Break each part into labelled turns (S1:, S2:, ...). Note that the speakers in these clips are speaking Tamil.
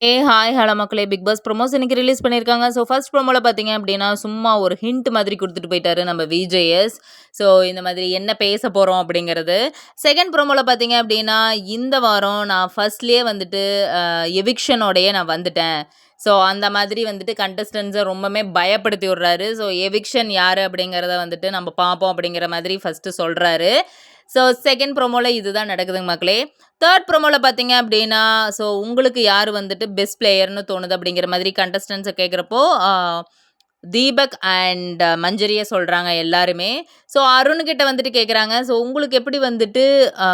S1: ஹாய் ஹலோ மக்களே! பிக் பாஸ் ப்ரோமோஸ் இன்னைக்கு ரிலீஸ் பண்ணியிருக்காங்க. ஸோ ஃபர்ஸ்ட் ப்ரோமோல பார்த்தீங்க அப்டின்னா, சும்மா ஒரு ஹிண்ட் மாதிரி குடுத்துட்டு போயிட்டாரு நம்ம விஜேஎஸ். ஸோ இந்த மாதிரி என்ன பேச போறோம் அப்படிங்கிறது. செகண்ட் ப்ரோமோல பார்த்தீங்க அப்டின்னா, இந்த வாரம் நான் ஃபர்ஸ்ட்லயே வந்துட்டு எவிக்ஷனோடயே நான் வந்துட்டேன். ஸோ அந்த மாதிரி வந்துட்டு கண்டஸ்டன்ட்ஸ ரொம்பவுமே பயப்படுத்தி விடுறாரு. ஸோ எவிக்ஷன் யாரு அப்படிங்கிறத வந்துட்டு நம்ம பார்ப்போம் அப்படிங்கிற மாதிரி ஃபர்ஸ்ட்டு சொல்றாரு. ஸோ செகண்ட் ப்ரோமோல இதுதான் நடக்குதுங்க மக்களே. தேர்ட் ப்ரோமோல பார்த்தீங்க அப்டின்னா, ஸோ உங்களுக்கு யார் வந்துட்டு பெஸ்ட் பிளேயர்ன்னு தோணுது அப்படிங்கிற மாதிரி கண்டஸ்டன்ட்ஸ கேட்குறப்போ, தீபக் அண்ட் மஞ்சரிய சொல்றாங்க எல்லாருமே. ஸோ அருண்கிட்ட வந்துட்டு கேட்குறாங்க. ஸோ உங்களுக்கு எப்படி வந்துட்டு அ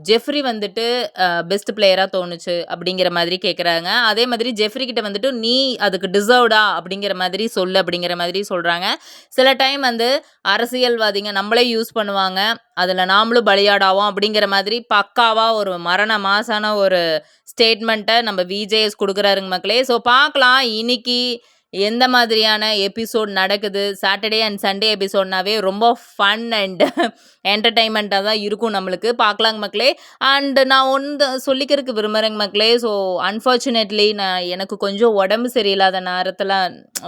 S1: ஜெஃப்ரி வந்துட்டு பெஸ்ட் பிளேயரா தோணுச்சு? அப்படிங்கிற மாதிரி கேட்குறாங்க. அதே மாதிரி ஜெஃப்ரி கிட்ட வந்துட்டு நீ அதுக்கு டிசர்வ்டா அப்படிங்கிற மாதிரி சொல்லு அப்படிங்கிற மாதிரி சொல்றாங்க. சில டைம் வந்து அரசியல்வாதிங்க நம்மளே யூஸ் பண்ணுவாங்க. அதுல நாமளும் பலியாடாவோம் அப்படிங்கிற மாதிரி பக்காவா ஒரு மரண மாசான ஒரு ஸ்டேட்மெண்ட்ட நம்ம விஜேஎஸ் குடுக்குறாருங்க மக்களே. ஸோ பார்க்கலாம் இன்னைக்கு எந்த மாதிரியான எபிசோட் நடக்குது. சாட்டர்டே அண்ட் சண்டே எபிசோட்னாவே ரொம்ப ஃபன் அண்ட் என்டர்டெயின்மெண்ட்டா தான் இருக்கும் நம்மளுக்கு. பார்க்கலாங்க மக்களே. அண்ட் நான் ஒண்ணு சொல்லிக்கிறதுக்கு விரும்புறேங்க மக்களே. ஸோ அன்ஃபார்ச்சுனேட்லி எனக்கு கொஞ்சம் உடம்பு சரியில்லாத நேரத்தில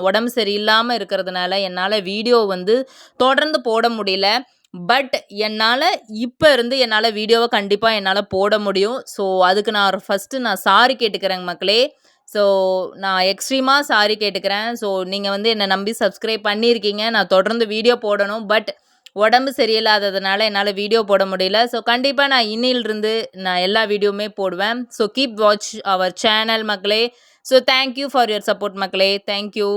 S1: உடம்பு சரியில்லாம இருக்கிறதுனால என்னால வீடியோ வந்து தொடர்ந்து போட முடியல. பட் என்னால இப்ப இருந்து என்னால வீடியோவ கண்டிப்பா என்னால போட முடியும். ஸோ அதுக்கு ஃபர்ஸ்ட்டு நான் சாரி கேட்டுக்கிறேங்க மக்களே. ஸோ நான் எக்ஸ்ட்ரீமா சாரி கேட்டுக்கிறேன். ஸோ நீங்க வந்து என்ன நம்பி சப்ஸ்கிரைப் பண்ணியிருக்கீங்க. நான் தொடர்ந்து வீடியோ போடணும். பட் உடம்பு சரியில்லாததுனால என்னால வீடியோ போட முடியல. ஸோ கண்டிப்பா நான் இன்னிலிருந்து நான் எல்லா வீடியோவுமே போடுவேன். So keep watch our channel மக்களே. So thank you for your support மக்களே. Thank you.